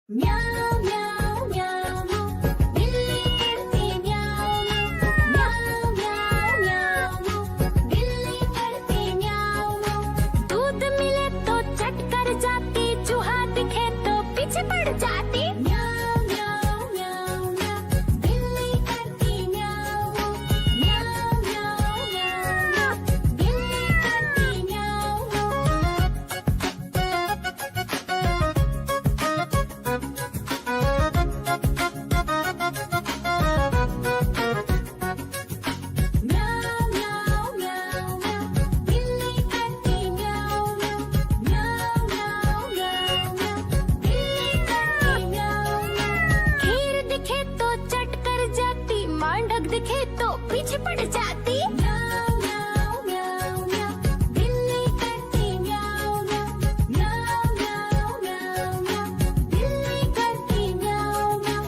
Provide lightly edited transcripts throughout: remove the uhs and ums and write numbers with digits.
म्याऊं म्याऊं म्याऊं बिल्ली करती म्याऊं म्याऊं म्याऊं म्याऊं बिल्ली करती म्याऊं। दूध मिले तो चट कर जाती, चूहा दिखे तो पीछे पड़ जाती। म्याऊं म्याऊं म्याऊं म्याऊं बिल्ली करती म्याऊं म्याऊं म्याऊं म्याऊं बिल्ली करती म्याऊं। म्याऊं म्याऊं म्याऊं म्याऊं बिल्ली करती म्याऊं म्याऊं म्याऊं म्याऊं म्याऊं बिल्ली करती म्याऊं। खीर दिखे तो चट कर जाती, मांडक दिखे तो पीछे पड़ जाती। म्याऊं म्याऊं म्याऊं म्याऊं बिल्ली करती म्याऊं म्याऊं म्याऊं म्याऊं म्याऊं बिल्ली करती म्याऊं म्याऊं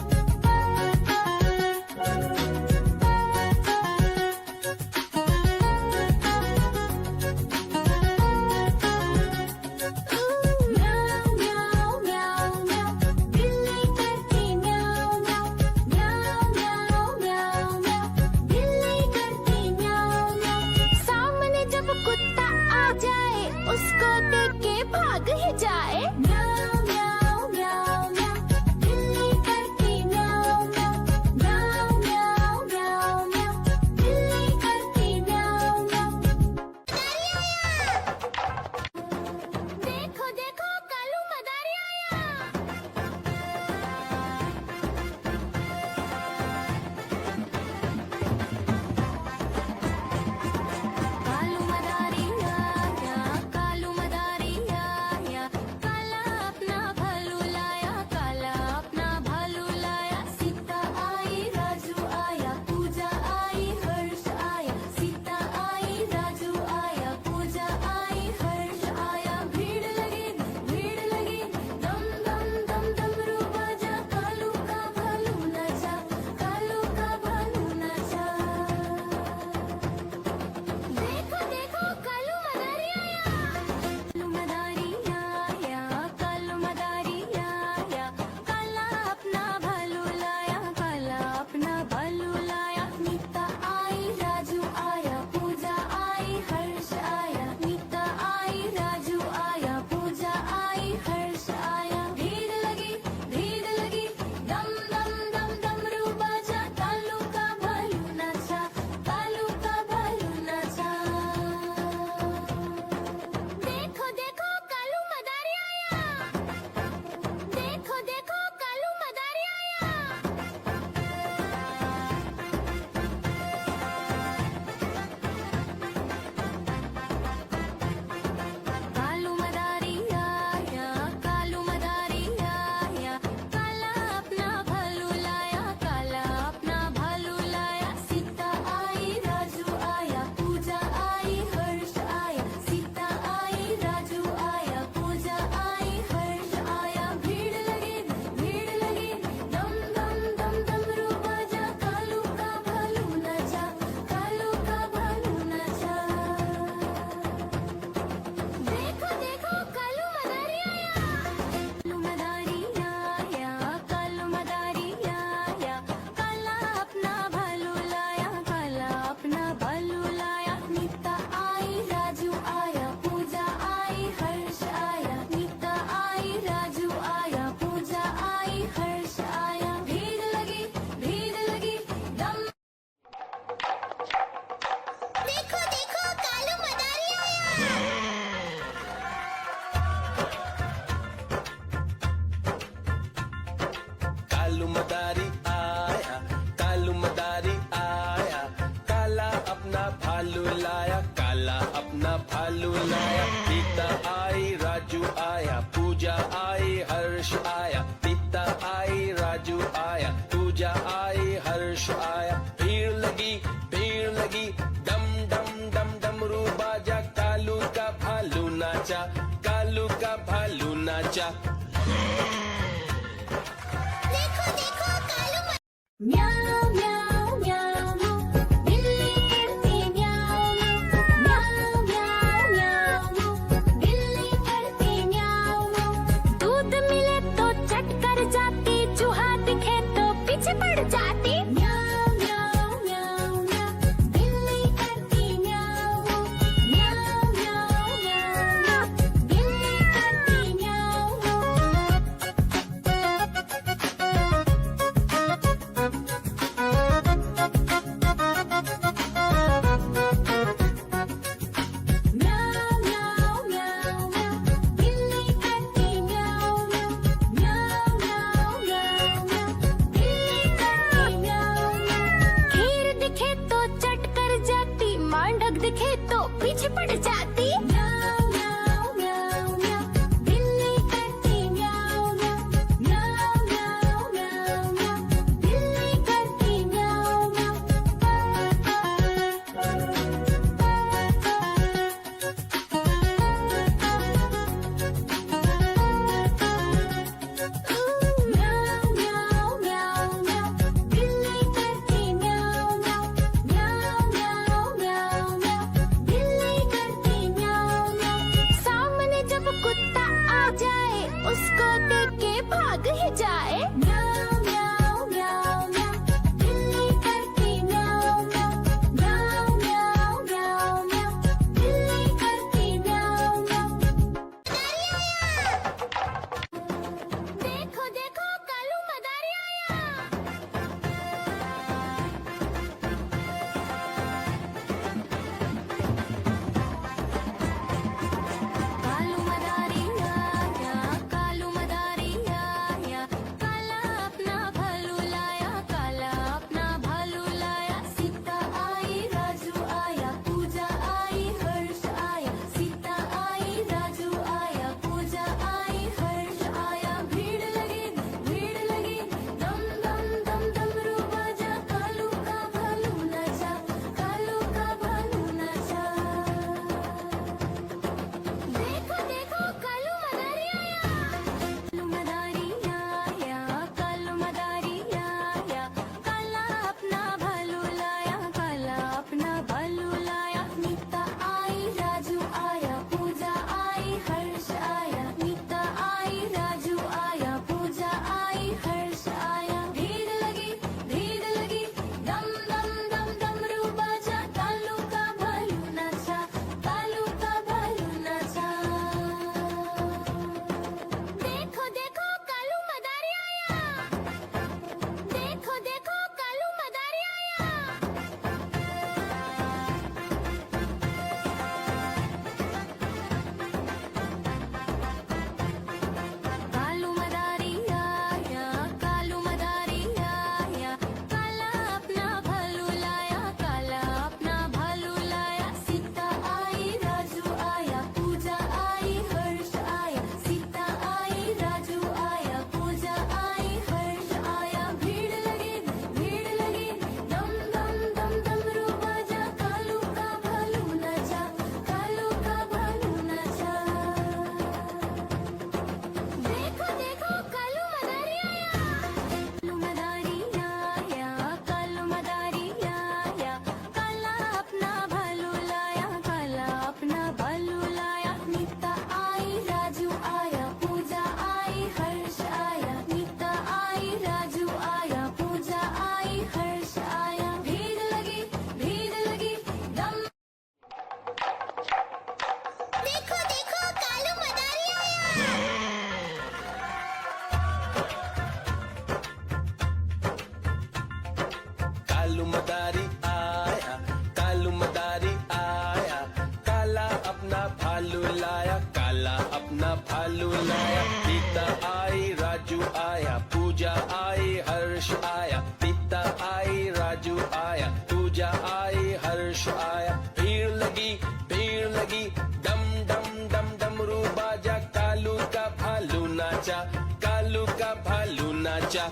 म्याऊं म्याऊं म्याऊं बिल्ली करती म्याऊं म्याऊं म्याऊं म्याऊं म्याऊं बिल्ली करती म्याऊं। सामने जब कुत्ता आ जाए, उसको देख के भाग ही जाए। म्याऊं म्याऊं म्याऊं म्याऊं बिल्ली करती म्याऊं म्याऊं म्याऊं म्याऊं म्याऊं बिल्ली करती म्याऊं। देखो देखो कालू मदारी आया। कालू मदारी आया, कालू मदारी आया, काला अपना भालू लाया, काला अपना भालू लाया। सीता आई राजू आया, पूजा आई हर्ष आया। सीता आई राजू आया, पूजा आई हर्ष आया। भीड़ लगी दम दम दम डमरू बाजा, कालू का भालू नाचा, कालू का भालू नाचा। देखो देखो कालू मदारी आया। कालू मदारी आया, कालू मदारी आया, काला अपना भालू लाया, काला अपना भालू लाया। नीता आई राजू आया, पूजा आई हर्ष आया। नीता आई राजू आया, पूजा आई हर्ष आया। भीड़ लगी दम दम दम डमरू बाजा, कालू का भालू नाचा, कालू का भालू नाचा। देखो देखो कालू मदारी आया। देखो देखो कालू मदारी आया। कालू मदारी आया, कालू मदारी आया, काला अपना भालू लाया, काला अपना भालू लाया। सीता आई राजू आया, पूजा आई हर्ष आया। सीता आई राजू आया, पूजा आई हर्ष आया। भीड़ लगी दम दम दम डमरू बाजा, कालू का भालू नाचा, कालू का भालू नाचा। देखो देखो कालू मदारी आया। कालू मदारी आया, कालू मदारी आया, काला अपना भालू लाया, काला अपना भालू लाया। नीता आई राजू आया, पूजा आई हर्ष आया। नीता आई राजू आया, पूजा आई हर्ष आया। भीड़ लगी दम। देखो देखो कालू मदारी आया। कालू मदारी आया, कालू मदारी आया, काला अपना भालू लाया, काला अपना भालू लाया। सीता आई राजू आया, पूजा आई हर्ष आया। सीता आई राजू आया, पूजा आई हर्ष आया। भीड़ लगी दम दम दम डमरू बाजा, कालू का भालू नाचा, कालू का भालू नाचा। देखो देखो कालू म्याऊं म्याऊं म्याऊं बिल्ली करती म्याऊं म्याऊं म्याऊं म्याऊं बिल्ली करती म्याऊं। दूध मिले तो चट कर भाग ही जाए। म्याऊ म्याऊ म्याऊ म्याऊ, बिल्ली करती म्याऊ म्याऊ। म्याऊ म्याऊ म्याऊ म्याऊ, बिल्ली करती म्याऊ म्याऊ। देखो देखो कालू मदारी आया। कालू मदारी आया, कालू मदारी आया, काला अपना भालू लाया, काला अपना भालू लाया। सीता आई, राजू आया, पूजा आई, हर्ष आया। सीता आई, राजू आया, पूजा आई, हर्ष आया। भीड़ लगी, दम दम दम डमरू बाजा, कालू का भालू नाचा, कालू का भालू नाचा। देखो देखो कालू मदारी आया। कालू मदारी आया, कालू मदारी आया, काला अपना भालू लाया, काला अपना भालू लाया। नीता आई, राजू आया, पूजा आई, हर्ष आया। नीता आई, राजू आया, पूजा आई, हर्ष आया। भीड़ लगी, दम दम दम डमरू बाजा, कालू का भालू नाचा, कालू का भालू नाचा। देखो देखो कालू मदारी आया। देखो देखो कालू मदारी आया। कालू मदारी आया, कालू मदारी आया, काला अपना भालू लाया, काला अपना भालू लाया। सीता आई, राजू आया, पूजा आई, हर्ष आया। सीता आई, राजू आया, पूजा आई, हर्ष आया। भीड़ लगी, दम दम दम डमरू बाजा, कालू का भालू नाचा, कालू का भालू नाचा। देखो देखो कालू मदारी आया। कालू मदारी आया, कालू मदारी आया, काला अपना भालू लाया, काला अपना भालू लाया। नीता आई, राजू आया, पूजा आई, हर्ष आया। नीता आई, राजू आया, पूजा आई, हर्ष आया। भीड़ लगी, दम। देखो देखो कालू मदारी आया। कालू मदारी आया, कालू मदारी आया, काला अपना भालू लाया, काला अपना भालू लाया। सीता आई, राजू आया, पूजा आई, हर्ष आया। सीता आई, राजू आया, पूजा आई, हर्ष आया। भीड़ लगी, दम डम डम डमरू बाजा, कालू का भालू नाचा, कालू का भालू नाचा।